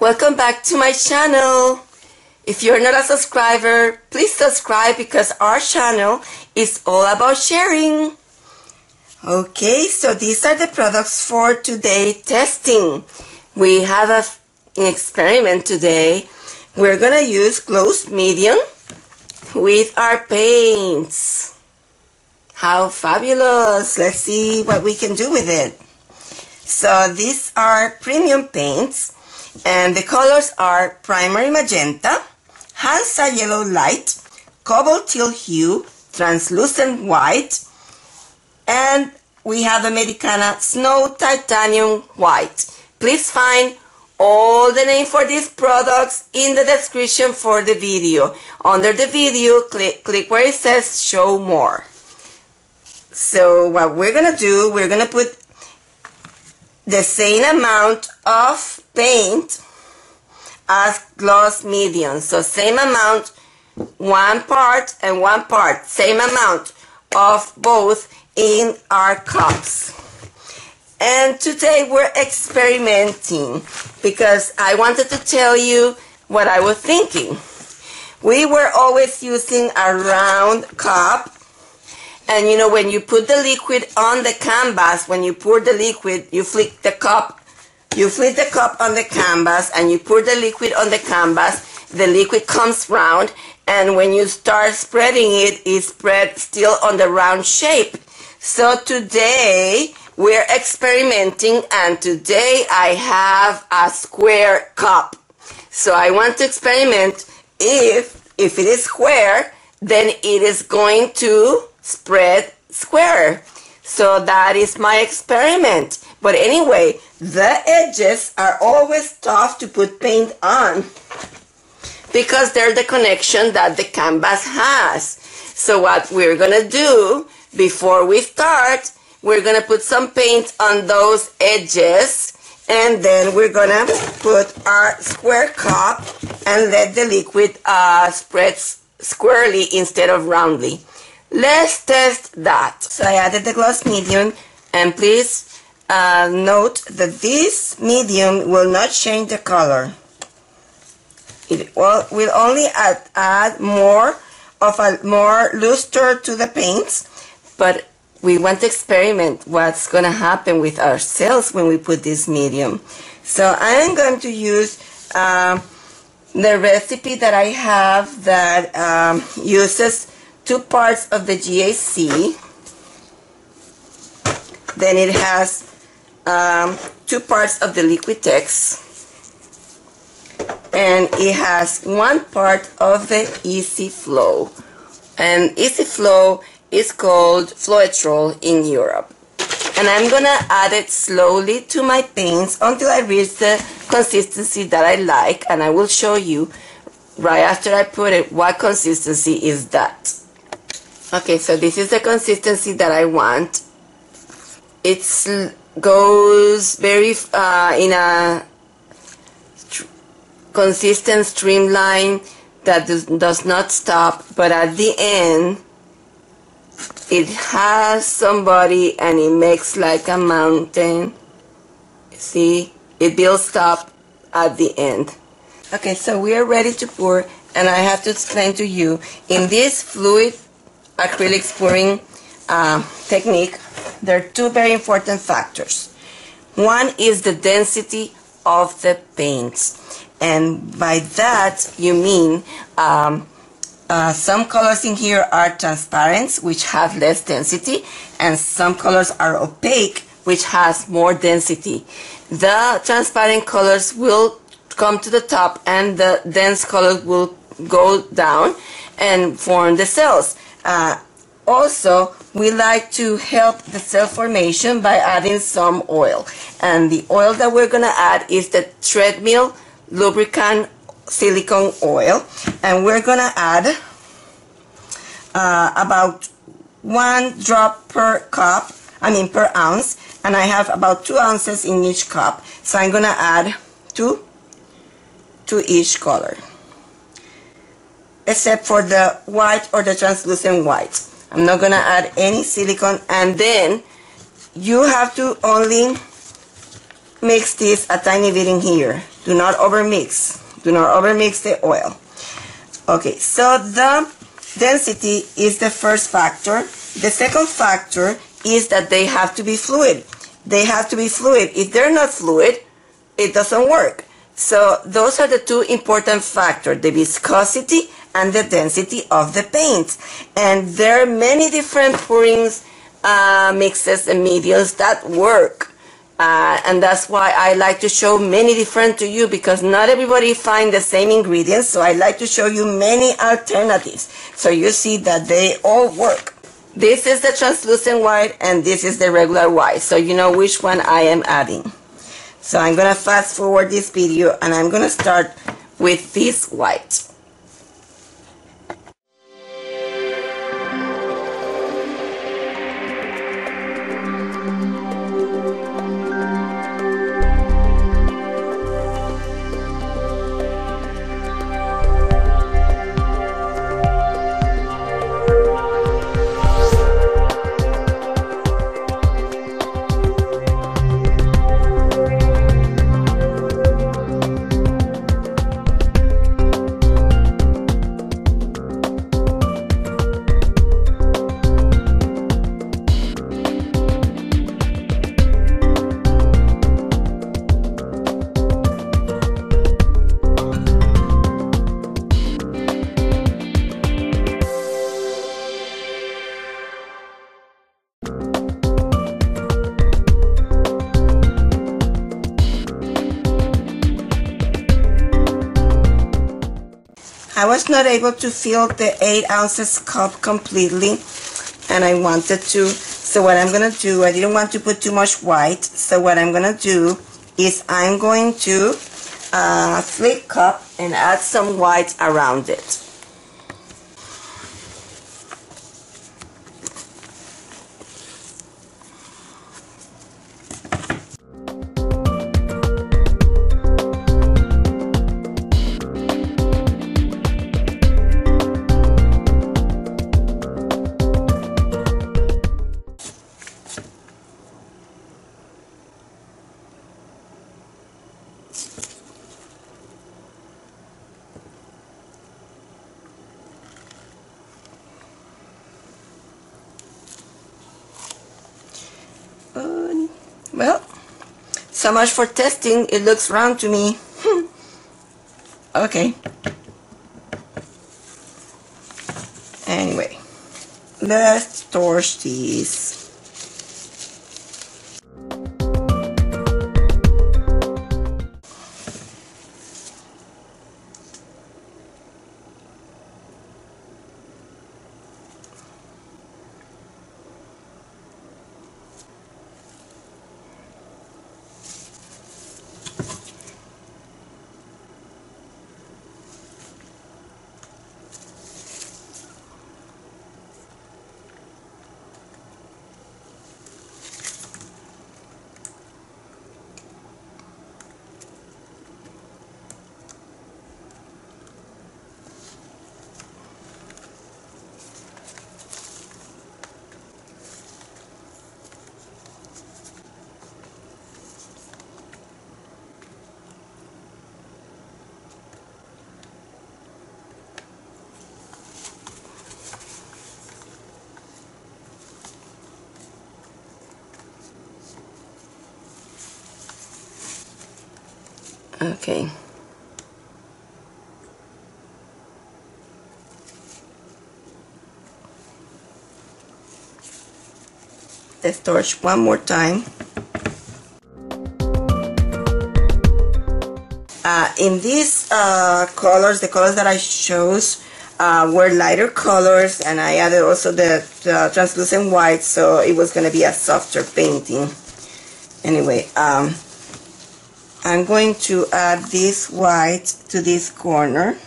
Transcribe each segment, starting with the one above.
Welcome back to my channel. If you're not a subscriber, please subscribe because our channel is all about sharing. Okay, so these are the products for today testing. We have an experiment today. We're gonna use gloss medium with our paints. How fabulous! Let's see what we can do with it. So these are premium paints, and the colors are Primary Magenta, Hansa Yellow Light, Cobalt Teal Hue, Translucent White, and we have Americana Snow Titanium White. Please find all the name for these products in the description for the video. Under the video, click where it says show more. So what we're gonna do, we're gonna put the same amount of paint as gloss medium. So same amount, one part and one part, same amount of both in our cups. And today we're experimenting because I wanted to tell you what I was thinking. We were always using a round cup, and you know, when you put the liquid on the canvas, when you pour the liquid, you flick the cup on the canvas and you pour the liquid on the canvas, the liquid comes round, and when you start spreading it, it spreads still on the round shape. So today we're experimenting, and today I have a square cup. So I want to experiment if it is square, then it is going to spread square. So that is my experiment. But anyway, the edges are always tough to put paint on because they're the connection that the canvas has. So what we're gonna do before we start, we're gonna put some paint on those edges, and then we're gonna put our square cup and let the liquid spread squarely instead of roundly. Let's test that. So I added the gloss medium, and please note that this medium will not change the color. It will only add more luster to the paints, but we want to experiment what's going to happen with our cells when we put this medium. So I'm going to use the recipe that I have that uses 2 parts of the GAC. Then it has 2 parts of the Liquitex, and it has 1 part of the Easy Flow. And Easy Flow is called Floetrol in Europe. And I'm gonna add it slowly to my paints until I reach the consistency that I like, and I will show you right after I put it what consistency is that. Okay, so this is the consistency that I want. It goes very in a consistent streamline that does not stop, but at the end it has some body and it makes like a mountain. See, it builds up at the end. Okay, so we are ready to pour, and I have to explain to you, in this fluid acrylics pouring technique, there are 2 very important factors. One is the density of the paints, and by that you mean some colors in here are transparent, which have less density, and some colors are opaque, which has more density. The transparent colors will come to the top, and the dense colors will go down and form the cells. Also, we like to help the cell formation by adding some oil. And the oil that we're going to add is the Treadmill Lubricant Silicone Oil. And we're going to add about 1 drop per ounce. And I have about 2 ounces in each cup. So I'm going to add 2 to each color, except for the white or the translucent white. I'm not going to add any silicone. And then you have to only mix this a tiny bit in here. Do not overmix. Do not overmix the oil. Okay, so the density is the first factor. The second factor is that they have to be fluid. They have to be fluid. If they're not fluid, it doesn't work. So those are the two important factors, the viscosity and the density of the paint. And there are many different pourings, mixes and mediums that work. And that's why I like to show many different to you, because not everybody finds the same ingredients. So I like to show you many alternatives so you see that they all work. This is the translucent white and this is the regular white, so you know which one I am adding. So I'm going to fast forward this video and I'm going to start with this white. I was not able to fill the 8 ounces cup completely, and I wanted to, so what I'm going to do, I didn't want to put too much white, so what I'm going to do is I'm going to flip cup and add some white around it. Well, so much for testing. It looks round to me. Okay. Anyway, let's torch these. Okay. Let's torch one more time. In these colors, the colors that I chose were lighter colors, and I added also the translucent white, so it was going to be a softer painting. Anyway, I'm going to add this white to this corner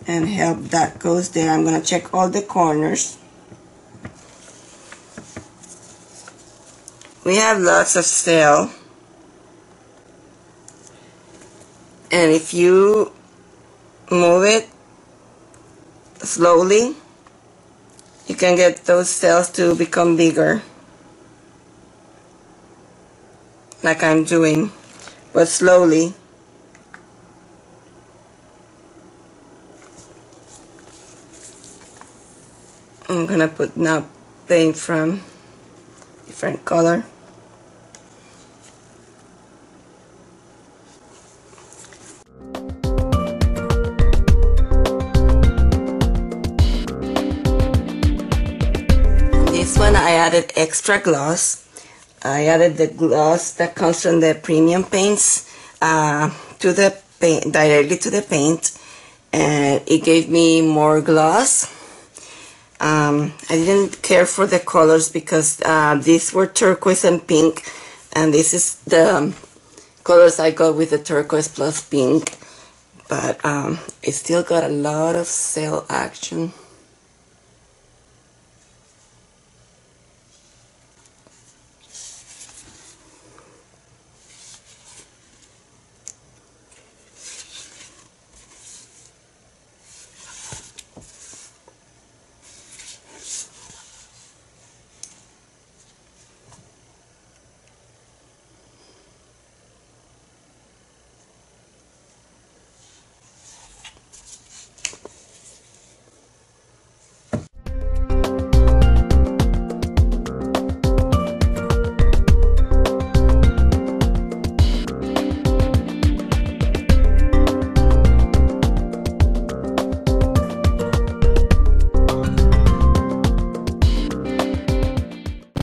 and help that goes there. I'm going to check all the corners. We have lots of cell, and if you move it slowly, you can get those cells to become bigger. like I'm doing, but slowly. I'm gonna put now paint from different color. This one I added extra gloss. I added the gloss that comes from the premium paints to the paint, directly to the paint, and it gave me more gloss. I didn't care for the colors because these were turquoise and pink, and this is the colors I got with the turquoise plus pink, but it still got a lot of cell action.